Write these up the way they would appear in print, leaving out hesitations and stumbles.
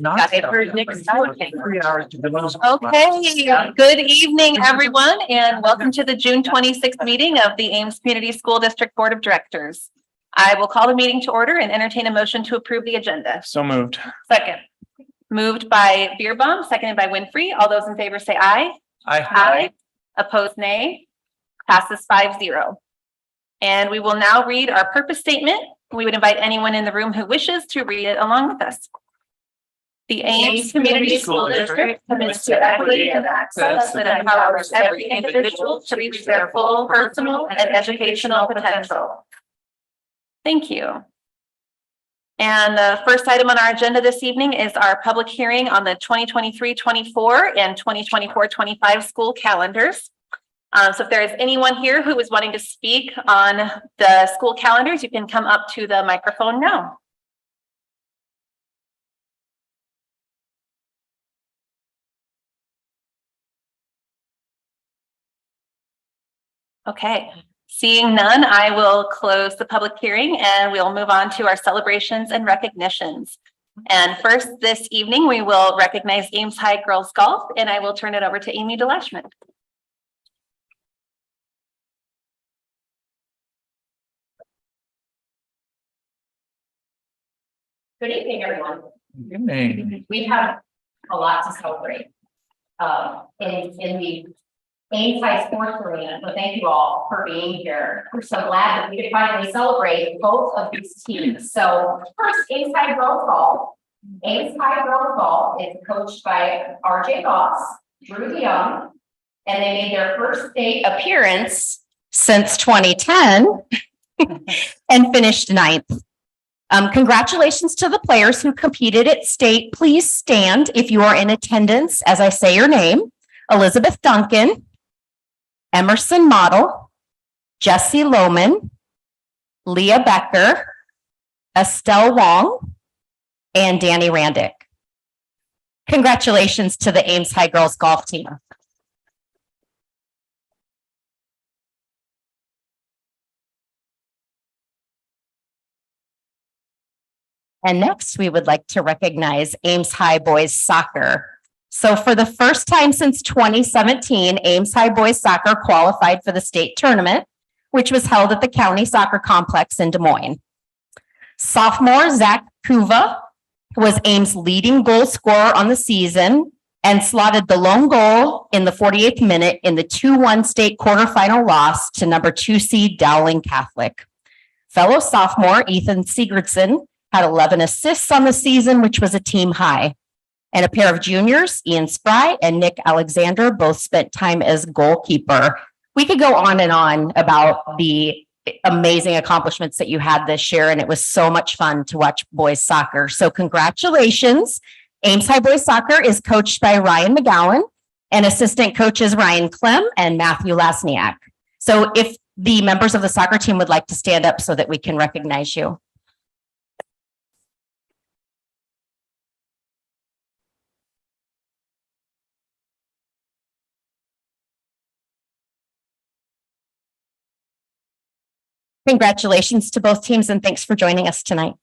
Okay, good evening, everyone, and welcome to the June 26th meeting of the Ames Community School District Board of Directors. I will call the meeting to order and entertain a motion to approve the agenda. So moved. Second. Moved by Beerbaum, seconded by Winfrey. All those in favor say aye. Aye. Opposed, nay. Passes 5-0. And we will now read our purpose statement. We would invite anyone in the room who wishes to read it along with us. The Ames Community School District commits to equity and access that empowers every individual to reach their full personal and educational potential. Thank you. And the first item on our agenda this evening is our public hearing on the 2023-24 and 2024-25 school calendars. So if there is anyone here who is wanting to speak on the school calendars, you can come up to the microphone now. Okay, seeing none, I will close the public hearing and we'll move on to our celebrations and recognitions. And first this evening, we will recognize Ames High Girls Golf, and I will turn it over to Amy DeLashman. Good evening, everyone. Good evening. We have a lot to celebrate in the Ames High Sports Arena. So thank you all for being here. We're so glad that we could finally celebrate both of these teams. So first, Ames High Girls Golf. Ames High Girls Golf is coached by RJ Goss, Drew Young, and they made their first state appearance since 2010 and finished 9th. Congratulations to the players who competed at state. Please stand if you are in attendance as I say your name. Elizabeth Duncan, Emerson Model, Jesse Lohman, Leah Becker, Estelle Wong, and Danny Randick. Congratulations to the Ames High Girls Golf team. And next, we would like to recognize Ames High Boys Soccer. So for the first time since 2017, Ames High Boys Soccer qualified for the state tournament, which was held at the County Soccer Complex in Des Moines. Sophomore Zach Kuva was Ames' leading goal scorer on the season and slotted the lone goal in the 48th minute in the 2-1 state quarterfinal loss to number 2 seed Dowling Catholic. Fellow sophomore Ethan Sigurdsson had 11 assists on the season, which was a team high. And a pair of juniors, Ian Spry and Nick Alexander, both spent time as goalkeeper. We could go on and on about the amazing accomplishments that you had this year, and it was so much fun to watch boys soccer. So congratulations. Ames High Boys Soccer is coached by Ryan McGowan, and assistant coaches Ryan Clem and Matthew Lasniak. So if the members of the soccer team would like to stand up so that we can recognize you. Congratulations to both teams and thanks for joining us tonight.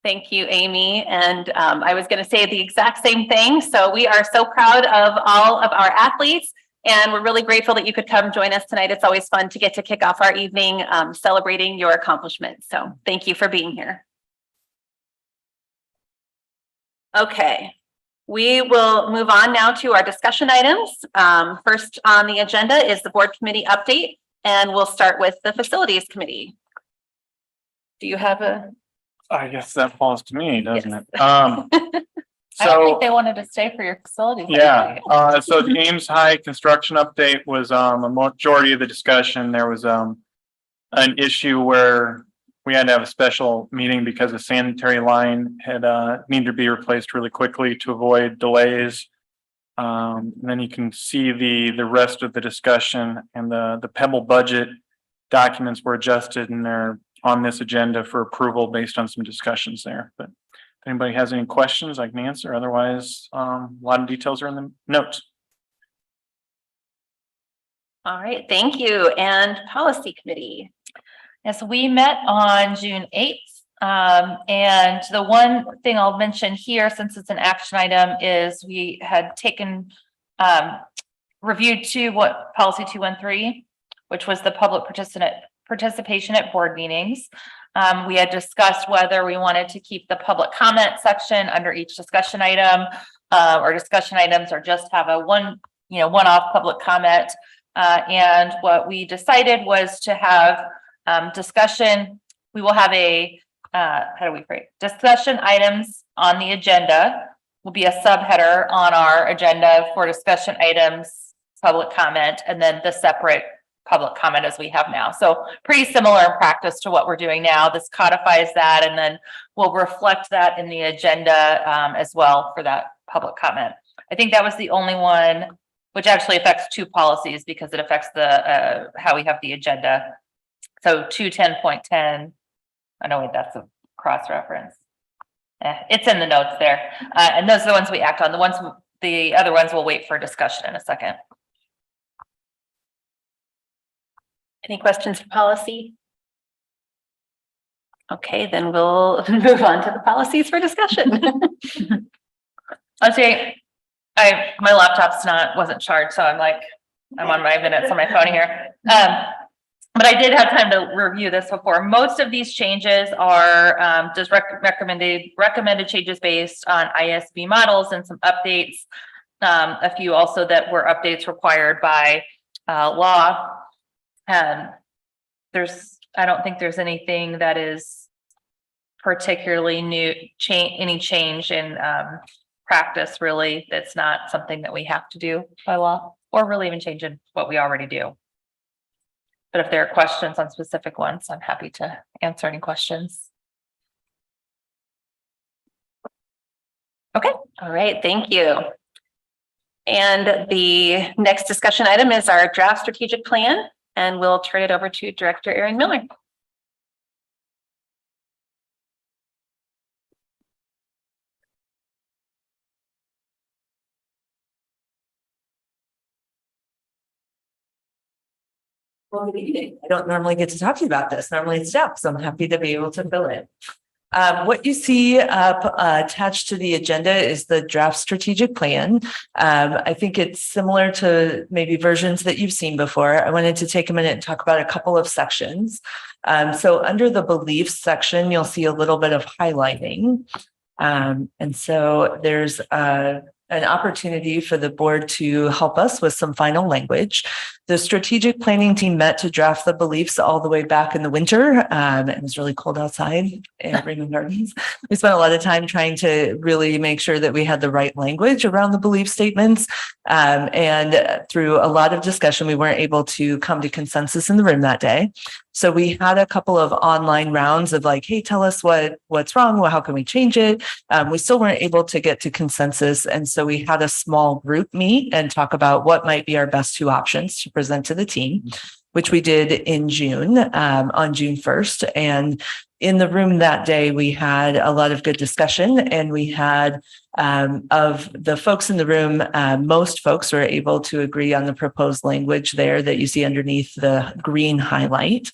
Thank you, Amy. And I was going to say the exact same thing. So we are so proud of all of our athletes, and we're really grateful that you could come join us tonight. It's always fun to get to kick off our evening celebrating your accomplishments. So thank you for being here. Okay, we will move on now to our discussion items. First on the agenda is the board committee update. And we'll start with the facilities committee. Do you have a? I guess that falls to me, doesn't Yes. it? I don't think they wanted to stay for your facilities. Yeah. So the Ames High construction update was a majority of the discussion. There was an issue where we had to have a special meeting because the sanitary line had needed to be replaced really quickly to avoid delays. And then you can see the rest of the discussion, and the Pebble budget documents were adjusted and they're on this agenda for approval based on some discussions there. But if anybody has any questions, I can answer. Otherwise, a lot of details are in the notes. All right, thank you. And policy committee. Yes, we met on June 8th And the one thing I'll mention here, since it's an action item, is we had taken, reviewed policy 213, which was the public participation at board meetings. We had discussed whether we wanted to keep the public comment section under each discussion item, or discussion items, or just have a one-off public comment. And what we decided was to have discussion. We will have a how do we phrase discussion items on the agenda will be a subheader on our agenda for discussion items, public comment, and then the separate public comment as we have now. So pretty similar in practice to what we're doing now. This codifies that, and then we'll reflect that in the agenda as well for that public comment. I think that was the only one, which actually affects two policies because it affects the how we have the agenda. So 210.10. I know that's a cross-reference. It's in the notes there. And those are the ones we act on. The other ones we'll wait for discussion in a second. Any questions for policy? Okay, then we'll move on to the policies for discussion. I'll say my laptop's wasn't charged, so I'm on my minutes on my phone here. But I did have time to review this before. Most of these changes are just recommended changes based on ISB models and some updates. A few also that were updates required by law. I don't think there's anything that is particularly new, any change in practice really. That's not something that we have to do by law, or really even change in what we already do. But if there are questions on specific ones, I'm happy to answer any questions. Okay, all right, thank you. And the next discussion item is our draft strategic plan, and we'll turn it over to Director Erin Miller. Well, good evening. I don't normally get to talk to you about this. Normally it's Jeff, so I'm happy to be able to fill in. What you see up attached to the agenda is the draft strategic plan. I think it's similar to maybe versions that you've seen before. I wanted to take a minute and talk about a couple of sections. So under the beliefs section, you'll see a little bit of highlighting. And so there's an opportunity for the board to help us with some final language. The strategic planning team met to draft the beliefs all the way back in the winter. It was really cold outside in Raymond Gardens. We spent a lot of time trying to really make sure that we had the right language around the belief statements. And through a lot of discussion, we weren't able to come to consensus in the room that day. So we had a couple of online rounds of like, hey, tell us what's wrong. Well, how can we change it? We still weren't able to get to consensus. And so we had a small group meet and talk about what might be our best two options to present to the team, which we did in June, on June 1st. And in the room that day, we had a lot of good discussion, and we had of the folks in the room, most folks were able to agree on the proposed language there that you see underneath the green highlight.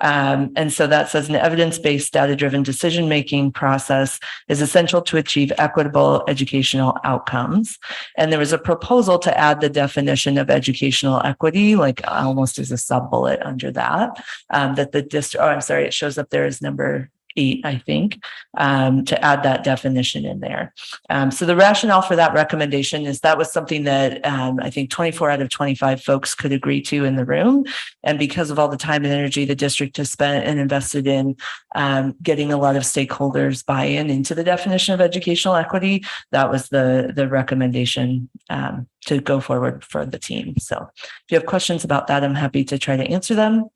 And so that says an evidence-based data-driven decision-making process is essential to achieve equitable educational outcomes. And there was a proposal to add the definition of educational equity, like almost as a sub-bullet under that, that the district, it shows up there as number 8, I think, to add that definition in there. So the rationale for that recommendation is that was something that I think 24 out of 25 folks could agree to in the room. And because of all the time and energy the district has spent and invested in getting a lot of stakeholders buy-in into the definition of educational equity, that was the recommendation to go forward for the team. So if you have questions about that, I'm happy to try to answer them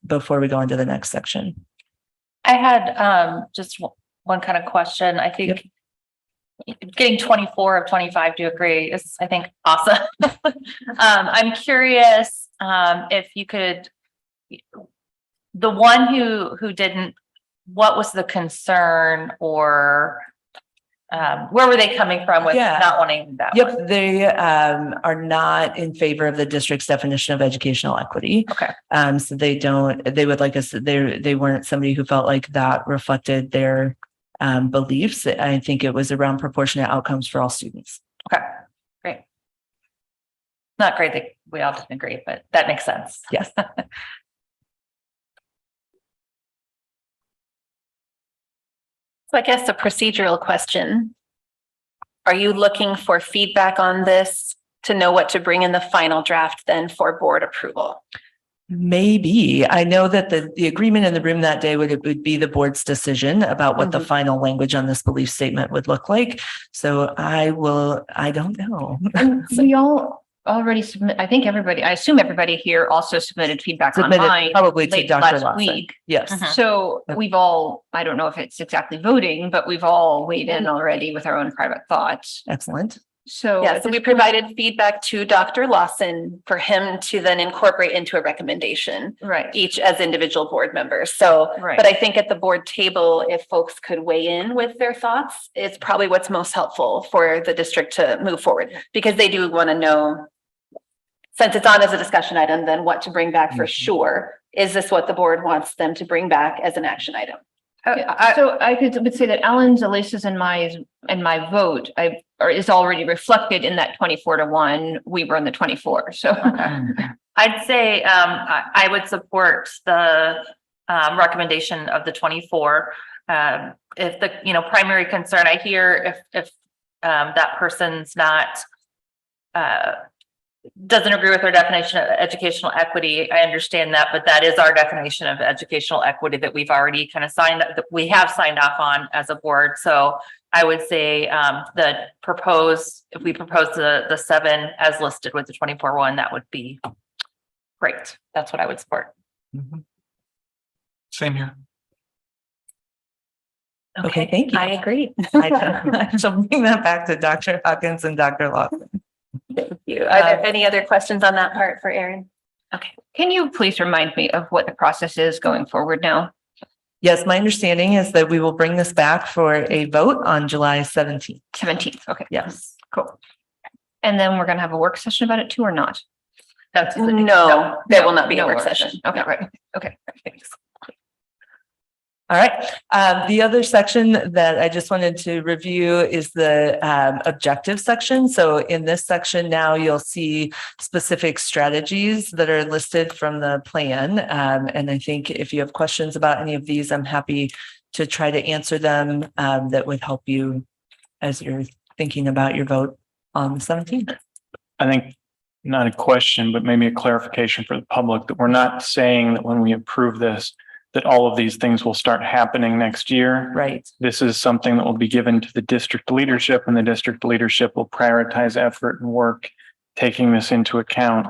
before we go on to the next section. I had just one kind of question. I think getting 24 of 25 to agree is, I think, awesome. I'm curious if you could, the one who didn't, what was the concern, or where were they coming from with Yeah. not wanting that? one? Yep, they are not in favor of the district's definition of educational equity. Okay. So they would like us, they weren't somebody who felt like that reflected their beliefs. I think it was around proportionate outcomes for all students. Okay, great. Not great that we all didn't agree, but that makes sense. Yes. So I guess a procedural question. Are you looking for feedback on this to know what to bring in the final draft then for board approval? Maybe. I know that the agreement in the room that day would be the board's decision about what the final language on this belief statement would look like. So I don't know. And we all already submit, I think everybody, I assume everybody here also submitted feedback online. Probably to late Dr. last Lawson. week. Yes. Mhm. So we've all, I don't know if it's exactly voting, but we've all weighed in already with our own private thoughts. Excellent. So. Yeah, so we provided feedback to Dr. Lawson for him to then incorporate into a recommendation, Right, each as individual board members. So, right. but I think at the board table, if folks could weigh in with their thoughts, it's probably what's most helpful for the district to move forward, because they do want to know, since it's on as a discussion item, then what to bring back for sure. Is this what the board wants them to bring back as an action item? So I would say that Alan's, Elisa's and my vote, is already reflected in that 24-1. We were in the 24, so. I'd say I would support the recommendation of the 24. If the primary concern I hear, if that person's not doesn't agree with our definition of educational equity, I understand that, but that is our definition of educational equity that we've already kind of that we have signed off on as a board. So I would say if we propose the 7 as listed with the 24-1, that would be great. That's what I would support. Same here. Okay, thank you. I agree. I shall bring that back to Dr. Hawkins and Dr. Lawson. Thank you. Are there any other questions on that part for Erin? Okay. Can you please remind me of what the process is going forward now? Yes, my understanding is that we will bring this back for a vote on July 17th. 17th, okay. Yes. Cool. And then we're gonna have a work session about it too, or not? No, there will not be a work session. Okay, right. Okay, thanks. All right. The other section that I just wanted to review is the objective section. So in this section now, you'll see specific strategies that are listed from the plan. And I think if you have questions about any of these, I'm happy to try to answer them. That would help you as you're thinking about your vote on the 17th. I think not a question, but maybe a clarification for the public that we're not saying that when we approve this, that all of these things will start happening next year. Right. This is something that will be given to the district leadership, and the district leadership will prioritize effort and work, taking this into account.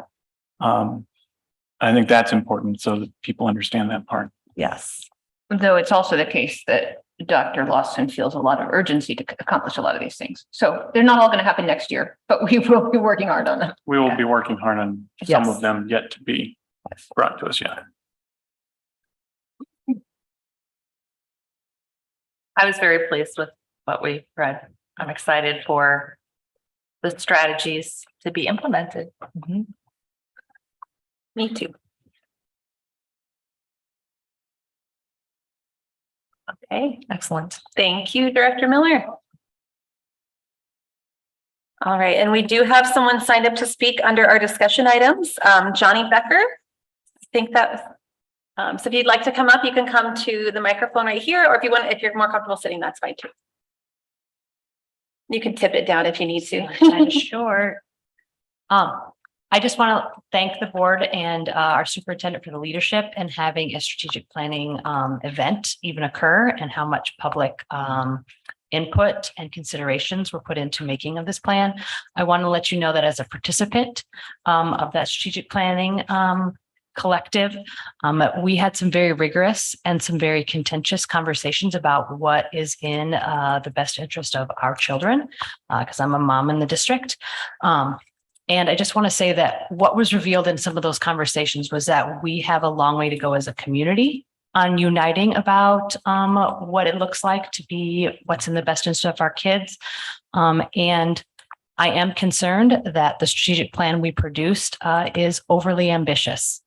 I think that's important so that people understand that part. Yes. Though it's also the case that Dr. Lawson feels a lot of urgency to accomplish a lot of these things. So they're not all going to happen next year, but we will be working hard on them. We will be working hard on some of them yet to be brought to us. Yeah. I was very pleased with what we read. I'm excited for the strategies to be implemented. Mhm. Me too. Okay, Excellent. thank you, Director Miller. All right, and we do have someone signed up to speak under our discussion items, Johnny Becker. I think that, so if you'd like to come up, you can come to the microphone right here, or if you're more comfortable sitting, that's fine too. You can tip it down if you need to. Kind of short. I just want to thank the board and our superintendent for the leadership and having a strategic planning event even occur, and how much public input and considerations were put into making of this plan. I want to let you know that as a participant of that strategic planning collective, we had some very rigorous and some very contentious conversations about what is in the best interest of our children, because I'm a mom in the district. And I just want to say that what was revealed in some of those conversations was that we have a long way to go as a community on uniting about what it looks like to be what's in the best interest of our kids. And I am concerned that the strategic plan we produced is overly ambitious.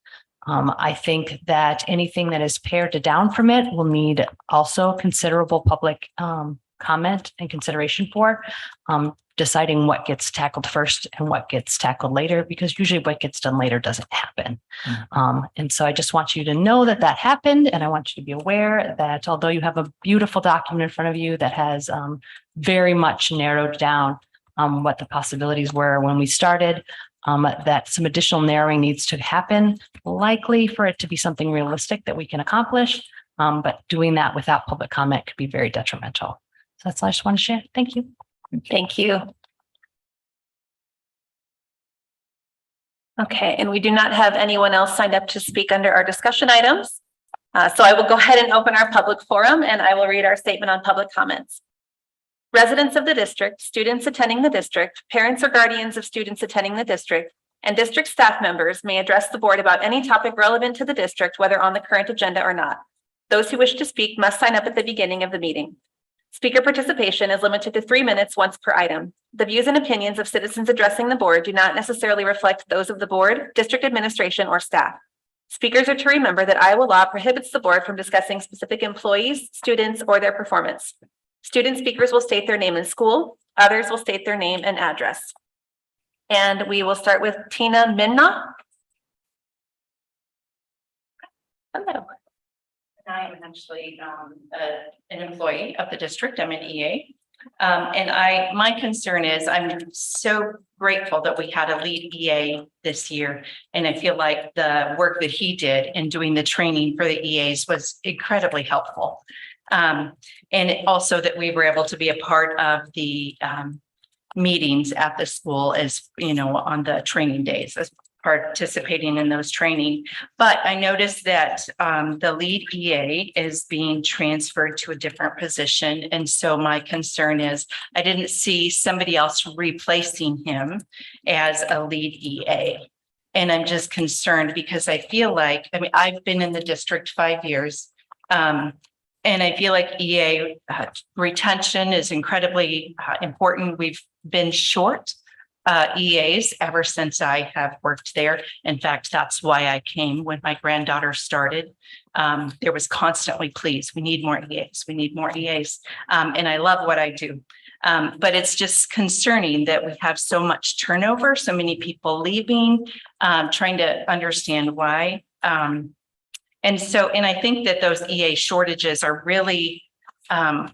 I think that anything that is pared down from it will need also considerable public comment and consideration for deciding what gets tackled first and what gets tackled later, because usually what gets done later doesn't happen. And so I just want you to know that that happened. And I want you to be aware that although you have a beautiful document in front of you that has very much narrowed down what the possibilities were when we started, that some additional narrowing needs to happen, likely for it to be something realistic that we can accomplish. But doing that without public comment could be very detrimental. So that's all I just want to share. Thank you. Thank you. Okay, and we do not have anyone else signed up to speak under our discussion items. So I will go ahead and open our public forum and I will read our statement on public comments. Residents of the district, students attending the district, parents or guardians of students attending the district, and district staff members may address the board about any topic relevant to the district, whether on the current agenda or not. Those who wish to speak must sign up at the beginning of the meeting. Speaker participation is limited to 3 minutes once per item. The views and opinions of citizens addressing the board do not necessarily reflect those of the board, district administration, or staff. Speakers are to remember that Iowa law prohibits the board from discussing specific employees, students, or their performance. Student speakers will state their name and school. Others will state their name and address. And we will start with Tina Minna. Hello. I am actually an employee of the district. I'm an EA. And my concern is I'm so grateful that we had a lead EA this year. And I feel like the work that he did in doing the training for the EAs was incredibly helpful. And also that we were able to be a part of the meetings at the school as, you know, on the training days, as participating in those training. But I noticed that the lead EA is being transferred to a different position. And so my concern is I didn't see somebody else replacing him as a lead EA. And I'm just concerned because I feel like, I mean, I've been in the district 5 years. And I feel like EA retention is incredibly important. We've been short EAs ever since I have worked there. In fact, that's why I came when my granddaughter started. There was constantly, please, we need more EAs. We need more EAs. And I love what I do. But it's just concerning that we have so much turnover, so many people leaving, trying to understand why. And I think that those EA shortages are really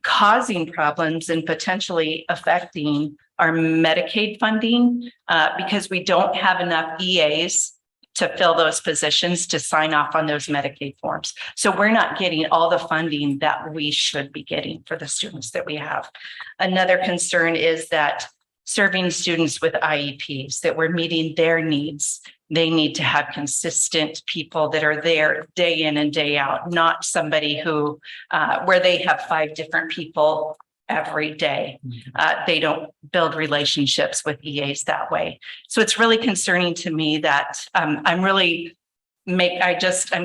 causing problems and potentially affecting our Medicaid funding because we don't have enough EAs to fill those positions to sign off on those Medicaid forms. So we're not getting all the funding that we should be getting for the students that we have. Another concern is that serving students with IEPs, that we're meeting their needs. They need to have consistent people that are there day in and day out, not somebody who, where they have 5 different people every day. They don't build relationships with EAs that way. So it's really concerning to me that I'm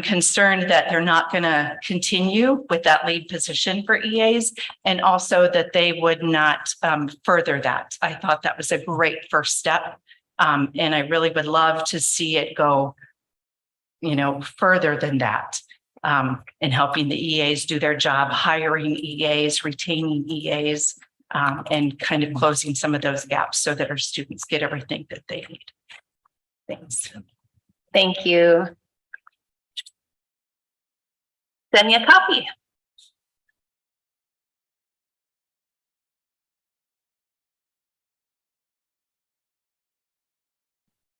concerned that they're not going to continue with that lead position for EAs, and also that they would not further that. I thought that was a great first step. And I really would love to see it go, you know, further than that, in helping the EAs do their job, hiring EAs, retaining EAs, and kind of closing some of those gaps so that our students get everything that they need. Thanks. Thank you. Zenia Coffee.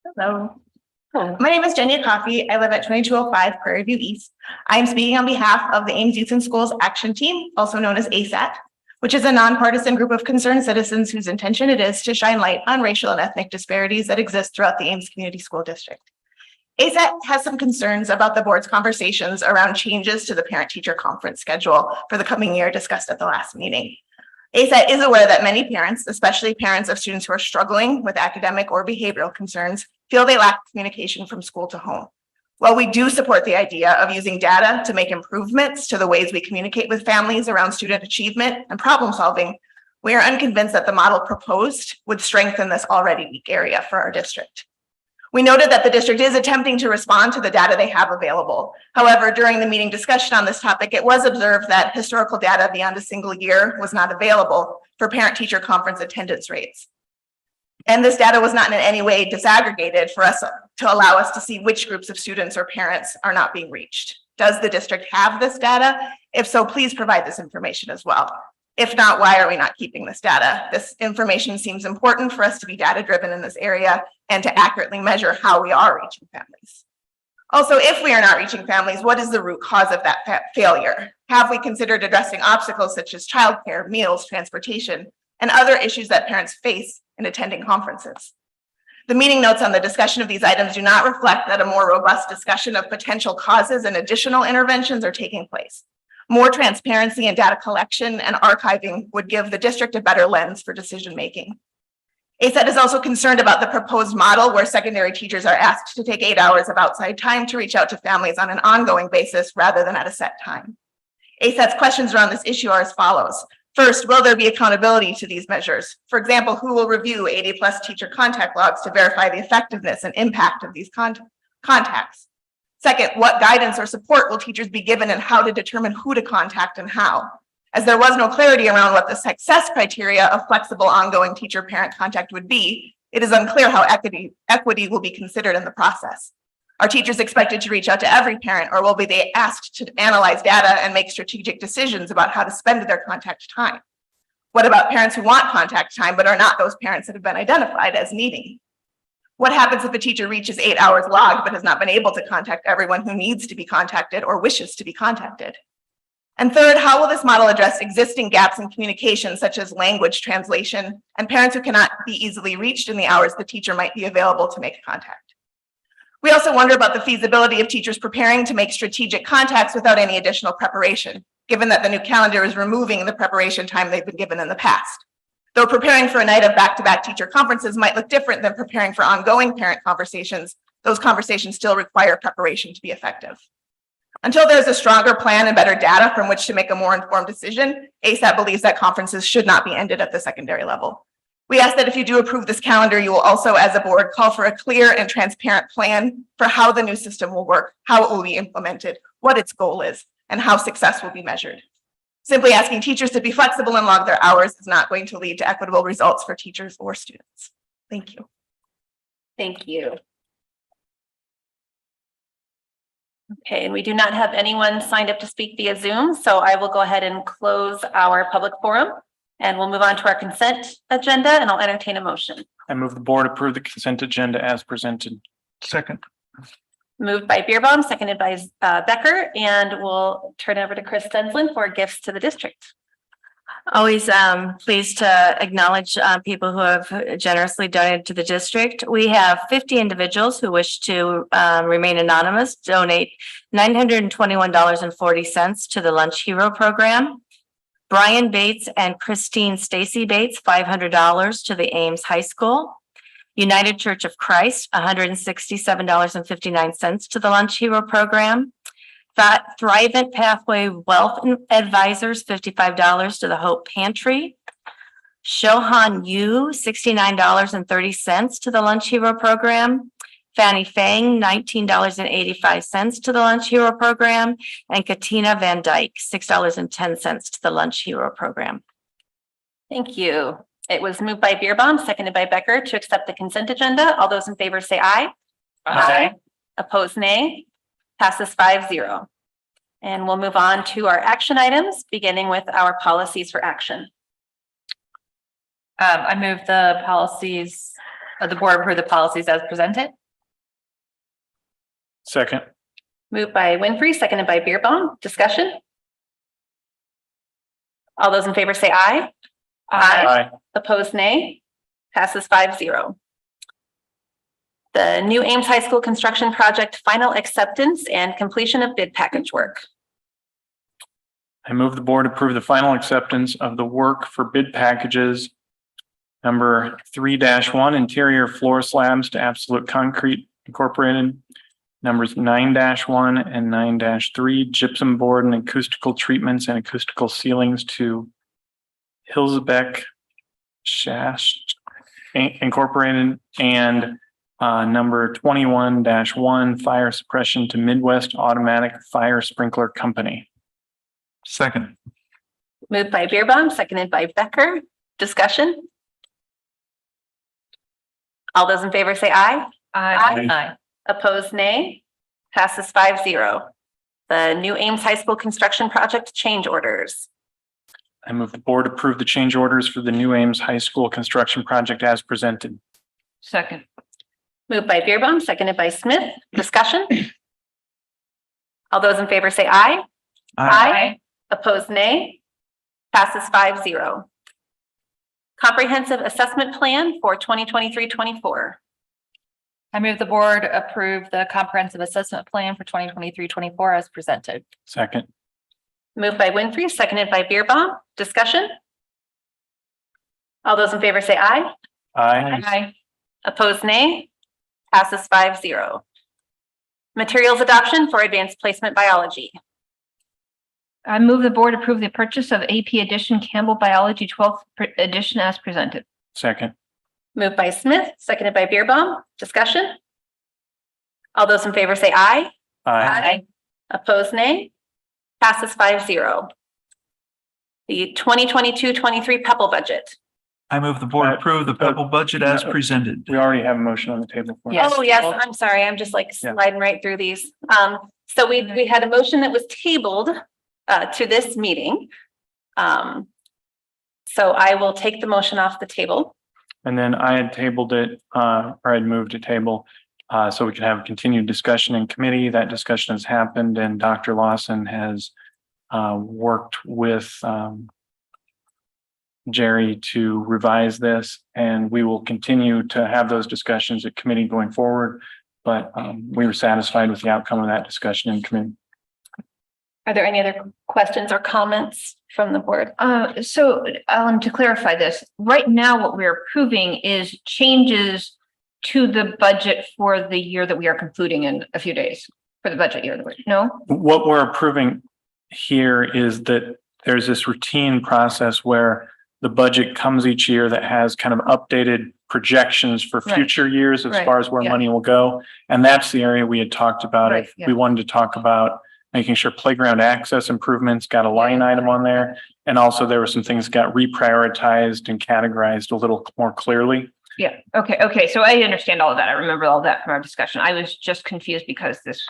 Hello. My name is Jenya Coffey. I live at 2205 Prairie View East. I am speaking on behalf of the Ames Youth in Schools Action Team, also known as ASAT, which is a nonpartisan group of concerned citizens whose intention it is to shine light on racial and ethnic disparities that exist throughout the Ames Community School District. ASAT has some concerns about the board's conversations around changes to the parent-teacher conference schedule for the coming year discussed at the last meeting. ASAT is aware that many parents, especially parents of students who are struggling with academic or behavioral concerns, feel they lack communication from school to home. While we do support the idea of using data to make improvements to the ways we communicate with families around student achievement and problem solving, we are unconvinced that the model proposed would strengthen this already weak area for our district. We noted that the district is attempting to respond to the data they have available. However, during the meeting discussion on this topic, it was observed that historical data beyond a single year was not available for parent-teacher conference attendance rates. And this data was not in any way disaggregated for us to allow us to see which groups of students or parents are not being reached. Does the district have this data? If so, please provide this information as well. If not, why are we not keeping this data? This information seems important for us to be data-driven in this area and to accurately measure how we are reaching families. Also, if we are not reaching families, what is the root cause of that failure? Have we considered addressing obstacles such as childcare, meals, transportation, and other issues that parents face in attending conferences? The meeting notes on the discussion of these items do not reflect that a more robust discussion of potential causes and additional interventions are taking place. More transparency in data collection and archiving would give the district a better lens for decision-making. ACSD is also concerned about the proposed model where secondary teachers are asked to take 8 hours of outside time to reach out to families on an ongoing basis rather than at a set time. ACSD's questions around this issue are as follows. First, will there be accountability to these measures? For example, who will review 80+ teacher contact logs to verify the effectiveness and impact of these contacts? Second, what guidance or support will teachers be given and how to determine who to contact and how? As there was no clarity around what the success criteria of flexible ongoing teacher-parent contact would be, it is unclear how equity will be considered in the process. Are teachers expected to reach out to every parent, or will they asked to analyze data and make strategic decisions about how to spend their contact time? What about parents who want contact time but are not those parents that have been identified as needing? What happens if a teacher reaches 8 hours logged but has not been able to contact everyone who needs to be contacted or wishes to be contacted? And third, how will this model address existing gaps in communication, such as language translation and parents who cannot be easily reached in the hours the teacher might be available to make contact? We also wonder about the feasibility of teachers preparing to make strategic contacts without any additional preparation, given that the new calendar is removing the preparation time they've been given in the past. Though preparing for a night of back-to-back teacher conferences might look different than preparing for ongoing parent conversations, those conversations still require preparation to be effective. Until there's a stronger plan and better data from which to make a more informed decision, ACSD believes that conferences should not be ended at the secondary level. We ask that if you do approve this calendar, you will also, as a board, call for a clear and transparent plan for how the new system will work, how it will be implemented, what its goal is, and how success will be measured. Simply asking teachers to be flexible and log their hours is not going to lead to equitable results for teachers or students. Thank you. Thank you. Okay, and we do not have anyone signed up to speak via Zoom, so I will go ahead and close our public forum and we'll move on to our consent agenda, and I'll entertain a motion. I move the board approve the consent agenda as presented. Second. Moved by Beerbaum, seconded by Becker, and we'll turn it over to Chris Stenslin for gifts to the district. Always pleased to acknowledge people who have generously donated to the district. We have 50 individuals who wish to remain anonymous, donate $921.40 to the Lunch Hero program. Brian Bates and Christine Stacy Bates, $500 to the Ames High School. United Church of Christ, $167.59 to the Lunch Hero program. Thrivent Pathway Wealth Advisors, $55 to the Hope Pantry. Shohan Yu, $69.30 to the Lunch Hero program. Fanny Fang, $19.85 to the Lunch Hero program. And Katina Van Dyke, $6.10 to the Lunch Hero program. Thank you. It was moved by Beerbaum, seconded by Becker to accept the consent agenda. All those in favor say aye. Aye. Opposed, nay. Passes 5-0. And we'll move on to our action items, beginning with our policies for action. I move the policies, the board approve the policies as presented. Second. Moved by Winfrey, seconded by Beerbaum. Discussion? All those in favor say aye. Aye. Opposed, nay. Passes 5-0. The new Ames High School construction project final acceptance and completion of bid package work. I move the board approve the final acceptance of the work for bid packages number 3-1, interior floor slabs to Absolute Concrete Incorporated. numbers 9-1 and 9-3 gypsum board and acoustical treatments and acoustical ceilings to Hillsbeck Shast Incorporated, and number 21-1 fire suppression to Midwest Automatic Fire Sprinkler Company. Second. Moved by Beerbaum, seconded by Becker. Discussion? All those in favor say aye. Aye. Opposed, nay. Passes 5-0. The new Ames High School construction project change orders. I move the board approve the change orders for the new Ames High School construction project as presented. Second. Moved by Beerbaum, seconded by Smith. Discussion? All those in favor say aye. Opposed, nay. Passes 5-0. Comprehensive assessment plan for 2023-24. I move the board approve the comprehensive assessment plan for 2023-24 as presented. Second. Moved by Winfrey, seconded by Beerbaum. Discussion? All those in favor say aye. Aye. Opposed, nay. Passes 5-0. Materials adoption for advanced placement biology. I move the board approve the purchase of AP edition Campbell Biology 12th edition as presented. Second. Moved by Smith, seconded by Beerbaum. Discussion? All those in favor say aye. Opposed, nay. Passes 5-0. The 2022-23 PEPAL budget. I move the board approve the PEPAL budget as presented. We already have a motion on the table for it. Yes. Oh, yes, I'm sorry. I'm just like sliding right through these. So we had a motion that was tabled to this meeting. So I will take the motion off the table. And then I had tabled it, or I'd moved to table, so we could have continued discussion in committee. That discussion has happened, and Dr. Lawson has worked with Jerry to revise this, and we will continue to have those discussions at committee going forward. But we were satisfied with the outcome of that discussion in committee. Are there any other questions or comments from the board? So Alan, to clarify this, right now what we're approving is changes to the budget for the year that we are concluding in a few days, for the budget year. No? What we're approving here is that there's this routine process where the budget comes each year that has kind of updated projections for future years as far as where money will go. And that's the area we had talked about. Right, yeah. We wanted to talk about making sure playground access improvements got a line item on there. And also there were some things that got reprioritized and categorized a little more clearly. Yeah. Okay. So I understand all of that. I remember all that from our discussion. I was just confused because this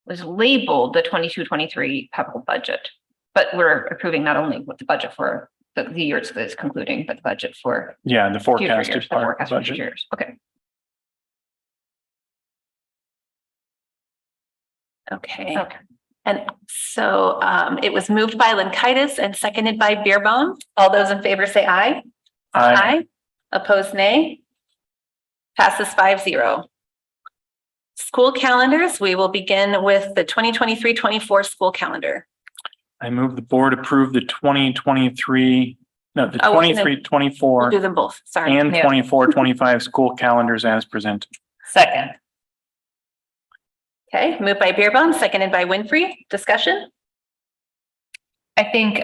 was labeled the 22-23 PEPAL budget, but we're approving not only what the budget for the years that is concluding, but the budget for Yeah, the future forecasted years, the part of forecast the for future budget. years. Okay. Okay. And so it was moved by Linkaitis and seconded by Beerbaum. All those in favor say aye. Opposed, nay. Passes 5-0. School calendars, we will begin with the 2023-24 school calendar. I move the board approve the 23-24 We'll do them both, sorry. and 24-25 school calendars as presented. Second. Okay, moved by Beerbaum, seconded by Winfrey. Discussion? I think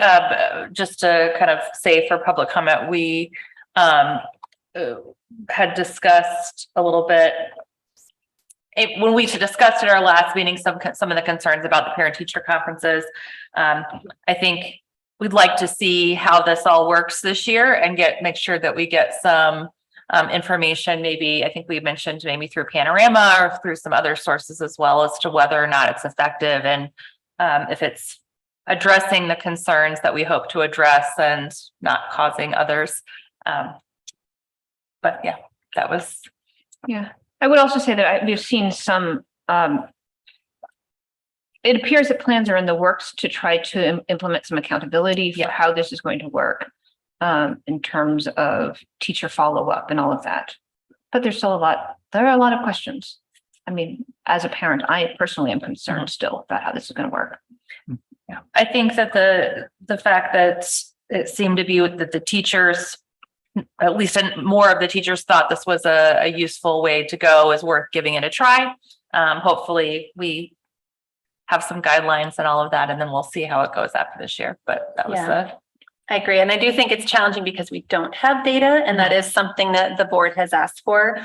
just to kind of say for public comment, we had discussed a little bit when we discussed at our last meeting some of the concerns about the parent teacher conferences. I think we'd like to see how this all works this year and make sure that we get some information. Maybe I think we mentioned maybe through Panorama or through some other sources as well as to whether or not it's effective and if it's addressing the concerns that we hope to address and not causing others. But yeah, that was. Yeah, I would also say that we've seen some, it appears that plans are in the works to try to implement some accountability for how this is going to work in terms of teacher follow-up and all of that. But there's still there are a lot of questions. I mean, as a parent, I personally am concerned still about how this is going to work. Yeah, I think that the fact that it seemed to be that the teachers, at least more of the teachers thought this was a useful way to go is worth giving it a try. Hopefully we have some guidelines and all of that, and then we'll see how it goes after this year. But that was Yeah. I agree. And I do think it's challenging because we don't have data, and that is something that the board has asked for.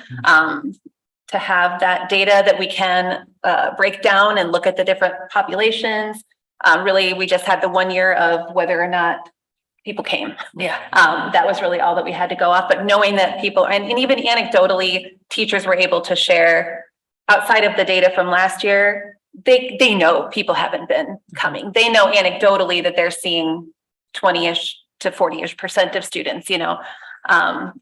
To have that data that we can break down and look at the different populations. Really, we just had the 1 year of whether or not people came. Yeah. That was really all that we had to go off, but knowing that people, and even anecdotally, teachers were able to share outside of the data from last year, they know people haven't been coming. They know anecdotally that they're seeing 20-ish to 40-ish% of students,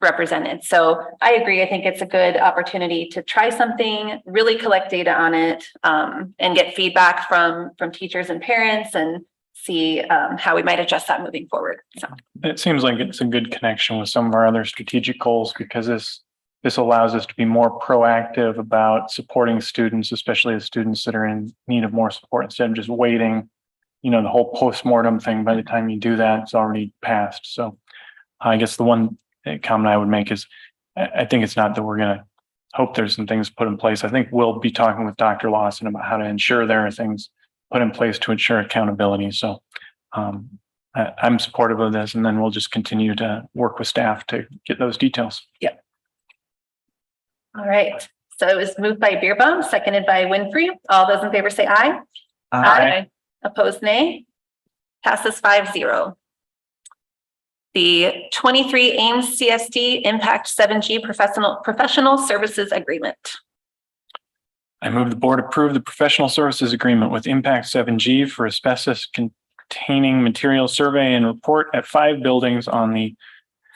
represented. So I agree. I think it's a good opportunity to try something, really collect data on it, and get feedback from teachers and parents and see how we might adjust that moving forward. So It seems like it's a good connection with some of our other strategic goals because this allows us to be more proactive about supporting students, especially the students that are in need of more support, instead of just waiting, the whole postmortem thing. By the time you do that, it's already passed. So I guess the one comment I would make is I think it's not that we're going to hope there's some things put in place. I think we'll be talking with Dr. Lawson about how to ensure there are things put in place to ensure accountability. So I'm supportive of this, and then we'll just continue to work with staff to get those details. yeah. All right. So it was moved by Beerbaum, seconded by Winfrey. All those in favor say aye. Aye. Opposed, nay. Passes 5-0. The 23 Ames CSD Impact 7G Professional Services Agreement. I move the board approve the professional services agreement with Impact 7G for asbestos containing material survey and report at 5 buildings on the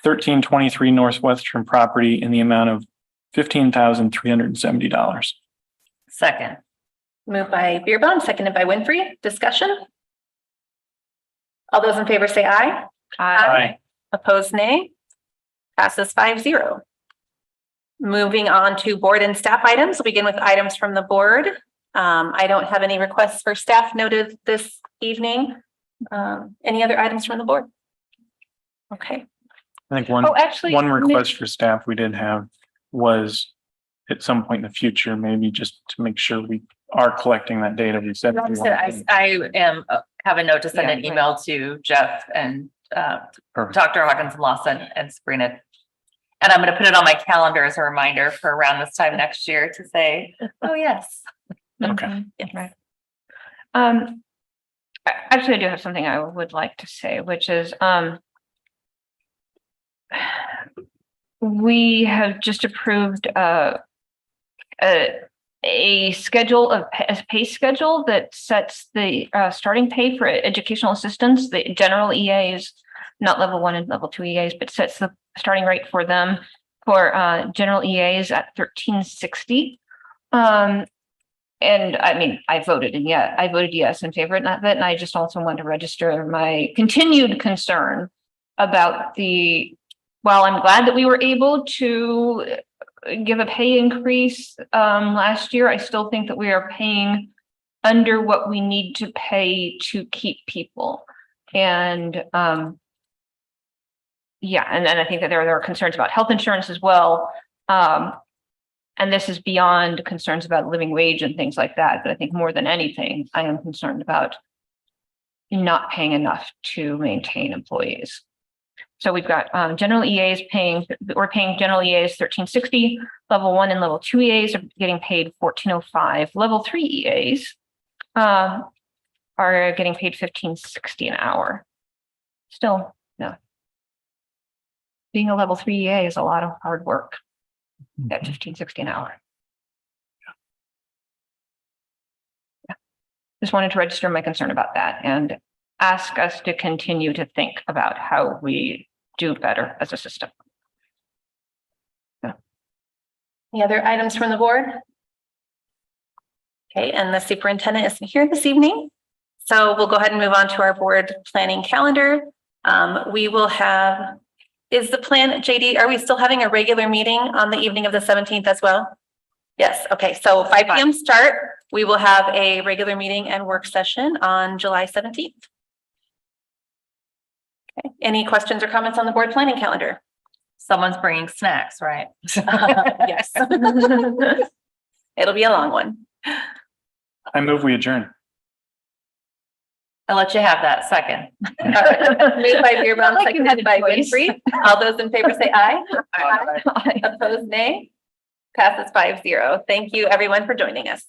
1323 Northwestern property in the amount of $15,370. Second. Moved by Beerbaum, seconded by Winfrey. Discussion? All those in favor say aye. Aye. Opposed, nay. Passes 5-0. Moving on to board and staff items. We'll begin with items from the board. I don't have any requests for staff noted this evening. Any other items from the board? Okay. I think one request for staff we did have was at some point in the future, maybe just to make sure we are collecting that data. We said I have a note to send an email to Jeff and Dr. Hawkins Lawson and Sabrina. And I'm going to put it on my calendar as a reminder for around this time next year to say, oh, yes. Okay. Right. Actually, I do have something I would like to say, which is, we have just approved a schedule of a pay schedule that sets the starting pay for educational assistants, the general EAs, not level 1 and level 2 EAs, but sets the starting rate for them for general EAs at $13.60. And I mean, I voted yes in favor of that. And I just also want to register my continued concern about while I'm glad that we were able to give a pay increase last year, I still think that we are paying under what we need to pay to keep people. And yeah, and then I think that there are concerns about health insurance as well. And this is beyond concerns about living wage and things like that. But I think more than anything, I am concerned about not paying enough to maintain employees. So we've got general EAs we're paying general EAs $13.60, level 1 and level 2 EAs are getting paid $14.05. Level 3 EAs are getting paid $15.60 an hour. Still, no. Being a level 3 EA is a lot of hard work at $15.60 an hour. Yeah. Just wanted to register my concern about that and ask us to continue to think about how we do better as a system. Yeah. Any other items from the board? Okay, and the superintendent isn't here this evening. So we'll go ahead and move on to our board planning calendar. We will have, is the plan, JD, are we still having a regular meeting on the evening of the 17th as well? Yes, okay, so 5 p.m. start. We will have a regular meeting and work session on July 17th. Okay. Any questions or comments on the board planning calendar? Someone's bringing snacks, right? Yes. It'll be a long one. I move we adjourn. I'll let you have that second. Moved by Beerbaum, Like you had seconded a by choice. Winfrey. All those in favor say aye. Aye. Opposed, nay. Passes 5-0. Thank you, everyone, for joining us.